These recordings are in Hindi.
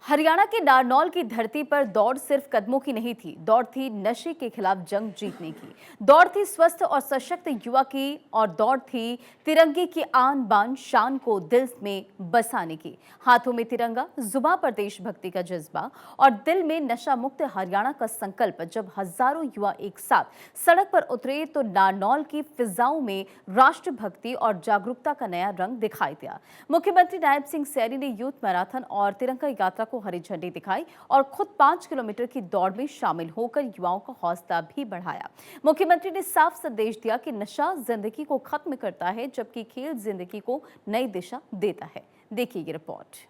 हरियाणा के नारनौल की धरती पर दौड़ सिर्फ कदमों की नहीं थी। दौड़ थी नशे के खिलाफ जंग जीतने की। दौड़ थी स्वस्थ और सशक्त युवा की। और दौड़ थी तिरंगे की आन बान शान को दिल में बसाने की। हाथों में तिरंगा, जुबां पर देशभक्ति का जज्बा और दिल में नशा मुक्त हरियाणा का संकल्प। जब हजारों युवा एक साथ सड़क पर उतरे तो नारनौल की फिजाओं में राष्ट्रभक्ति और जागरूकता का नया रंग दिखाई दिया। मुख्यमंत्री नायब सिंह सैनी ने यूथ मैराथन और तिरंगा यात्रा को हरी झंडी दिखाई और खुद 5 किलोमीटर की दौड़ में शामिल होकर युवाओं का हौसला भी बढ़ाया। मुख्यमंत्री ने साफ संदेश दिया कि नशा जिंदगी को खत्म करता है, जबकि खेल जिंदगी को नई दिशा देता है। देखिए ये रिपोर्ट।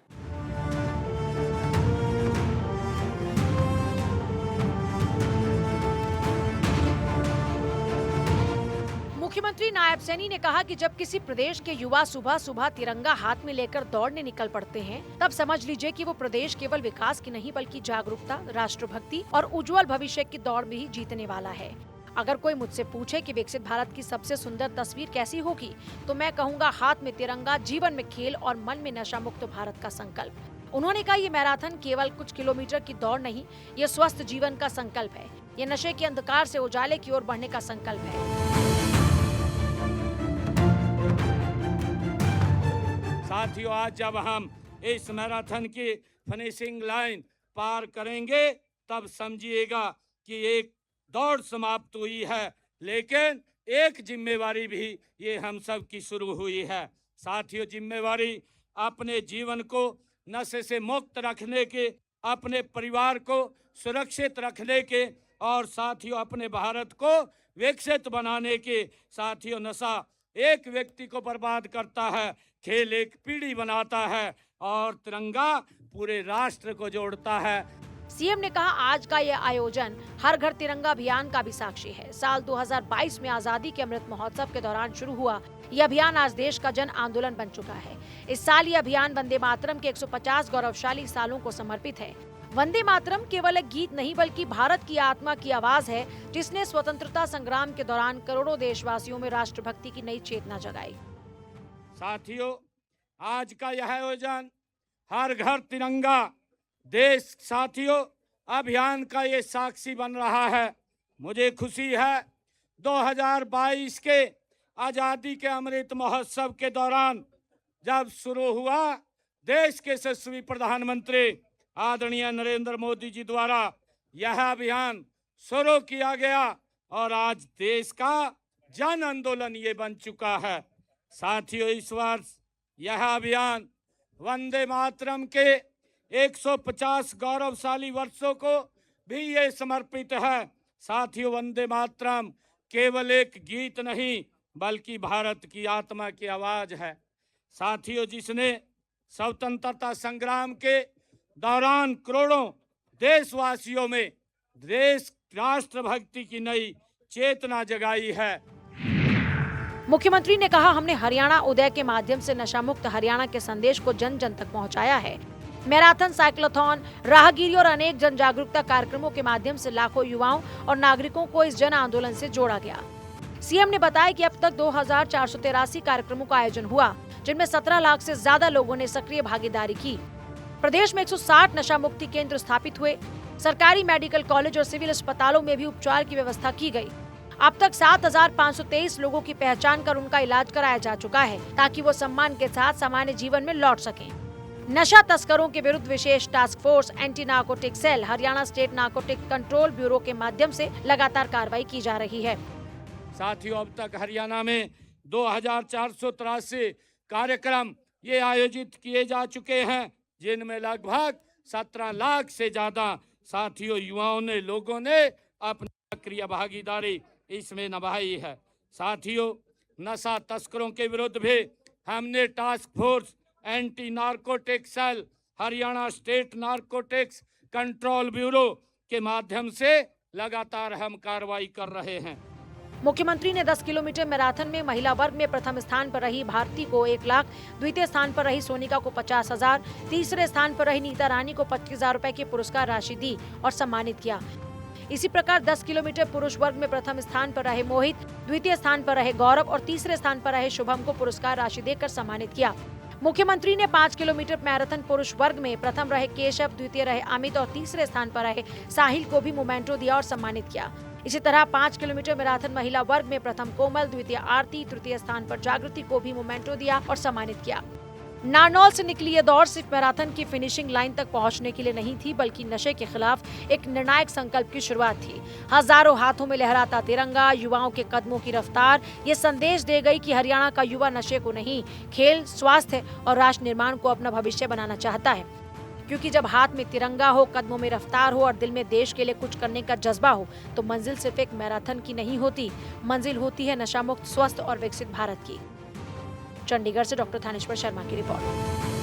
मुख्यमंत्री नायब सैनी ने कहा कि जब किसी प्रदेश के युवा सुबह सुबह तिरंगा हाथ में लेकर दौड़ने निकल पड़ते हैं, तब समझ लीजिए कि वो प्रदेश केवल विकास की नहीं बल्कि जागरूकता, राष्ट्रभक्ति और उज्जवल भविष्य की दौड़ में ही जीतने वाला है। अगर कोई मुझसे पूछे कि विकसित भारत की सबसे सुंदर तस्वीर कैसी होगी, तो मैं कहूँगा हाथ में तिरंगा, जीवन में खेल और मन में नशा मुक्त भारत का संकल्प। उन्होंने कहा ये मैराथन केवल कुछ किलोमीटर की दौड़ नहीं, ये स्वस्थ जीवन का संकल्प है। ये नशे के अंधकार से उजाले की ओर बढ़ने का संकल्प है। साथियों, आज जब हम इस मैराथन की फिनिशिंग लाइन पार करेंगे, तब समझिएगा कि एक दौड़ समाप्त हुई है, लेकिन एक जिम्मेवारी भी ये हम सब की शुरू हुई है। साथियों, जिम्मेवारी अपने जीवन को नशे से मुक्त रखने के, अपने परिवार को सुरक्षित रखने के और साथियों अपने भारत को विकसित बनाने के। साथियों, नशा एक व्यक्ति को बर्बाद करता है, खेल एक पीढ़ी बनाता है और तिरंगा पूरे राष्ट्र को जोड़ता है। सीएम ने कहा आज का यह आयोजन हर घर तिरंगा अभियान का भी साक्षी है। साल 2022 में आजादी के अमृत महोत्सव के दौरान शुरू हुआ यह अभियान आज देश का जन आंदोलन बन चुका है। इस साल ये अभियान वंदे मातरम के 150 गौरवशाली सालों को समर्पित है। वंदे मातरम केवल एक गीत नहीं बल्कि भारत की आत्मा की आवाज है, जिसने स्वतंत्रता संग्राम के दौरान करोड़ों देशवासियों में राष्ट्रभक्ति की नई चेतना जगाई। साथियों, आज का यह आयोजन हर घर तिरंगा देश साथियों अभियान का ये साक्षी बन रहा है। मुझे खुशी है 2022 के आजादी के अमृत महोत्सव के दौरान जब शुरू हुआ, देश के यशस्वी प्रधानमंत्री आदरणीय नरेंद्र मोदी जी द्वारा यह अभियान शुरू किया गया और आज देश का जन आंदोलन ये बन चुका है। साथियों, इस वर्ष यह अभियान वंदे मातरम के 150 गौरवशाली वर्षों को भी ये समर्पित है। साथियों, वंदे मातरम केवल एक गीत नहीं बल्कि भारत की आत्मा की आवाज है। साथियों, जिसने स्वतंत्रता संग्राम के दौरान करोड़ों देशवासियों में देश राष्ट्रभक्ति की नई चेतना जगाई है। मुख्यमंत्री ने कहा हमने हरियाणा उदय के माध्यम से नशा मुक्त हरियाणा के संदेश को जन जन तक पहुंचाया है। मैराथन, साइक्लोथॉन, राहगीरी और अनेक जन जागरूकता कार्यक्रमों के माध्यम से लाखों युवाओं और नागरिकों को इस जन आंदोलन से जोड़ा गया। सीएम ने बताया कि अब तक 2483 कार्यक्रमों का आयोजन हुआ, जिनमें 17 लाख से ज्यादा लोगों ने सक्रिय भागीदारी की। प्रदेश में 160 नशा मुक्ति केंद्र स्थापित हुए। सरकारी मेडिकल कॉलेज और सिविल अस्पतालों में भी उपचार की व्यवस्था की गई। अब तक 7523 लोगों की पहचान कर उनका इलाज कराया जा चुका है, ताकि वो सम्मान के साथ सामान्य जीवन में लौट सकें। नशा तस्करों के विरुद्ध विशेष task force, anti narcotic cell, Haryana state narcotic control bureau के माध्यम से लगातार कार्रवाई की जा रही है। साथियों, अब तक हरियाणा में 2483 कार्यक्रम ये आयोजित किए जा चुके हैं, जिनमें लगभग 17 लाख से ज्यादा साथियों युवाओं ने, लोगों ने अपनी सक्रिय भागीदारी इसमें निभाई है। साथियों, नशा तस्करों के विरुद्ध भी हमने task force, anti narcotic cell, Haryana state narcotics control bureau के माध्यम से लगातार हम कार्रवाई कर रहे हैं। मुख्यमंत्री ने 10 किलोमीटर मैराथन में महिला वर्ग में प्रथम स्थान पर रही भारती को 1 लाख, द्वितीय स्थान पर रही सोनिका को 50,000, तीसरे स्थान पर रही नीता रानी को 25,000 रुपए की पुरस्कार राशि दी और सम्मानित किया। इसी प्रकार 10 किलोमीटर पुरुष वर्ग में प्रथम स्थान पर रहे मोहित, द्वितीय स्थान पर रहे गौरव और तीसरे स्थान पर रहे शुभम को पुरस्कार राशि देकर सम्मानित किया। मुख्यमंत्री ने 5 किलोमीटर मैराथन पुरुष वर्ग में प्रथम रहे केशव, द्वितीय रहे अमित और तीसरे स्थान पर रहे साहिल को भी मोमेंटो दिया और सम्मानित किया। इसी तरह 5 किलोमीटर मैराथन महिला वर्ग में प्रथम कोमल, द्वितीय आरती, तृतीय स्थान पर जागृति को भी मोमेंटो दिया और सम्मानित किया। नारनौल से निकली ये दौड़ सिर्फ मैराथन की फिनिशिंग लाइन तक पहुंचने के लिए नहीं थी, बल्कि नशे के खिलाफ एक निर्णायक संकल्प की शुरुआत थी। हजारों हाथों में लहराता तिरंगा, युवाओं के कदमों की रफ्तार ये संदेश दे गई कि हरियाणा का युवा नशे को नहीं, खेल, स्वास्थ्य और राष्ट्र निर्माण को अपना भविष्य बनाना चाहता है। क्योंकि जब हाथ में तिरंगा हो, कदमों में रफ्तार हो और दिल में देश के लिए कुछ करने का जज्बा हो, तो मंजिल सिर्फ एक मैराथन की नहीं होती, मंजिल होती है नशा मुक्त, स्वस्थ और विकसित भारत की। चंडीगढ़ से डॉक्टर थानेश्वर शर्मा की रिपोर्ट।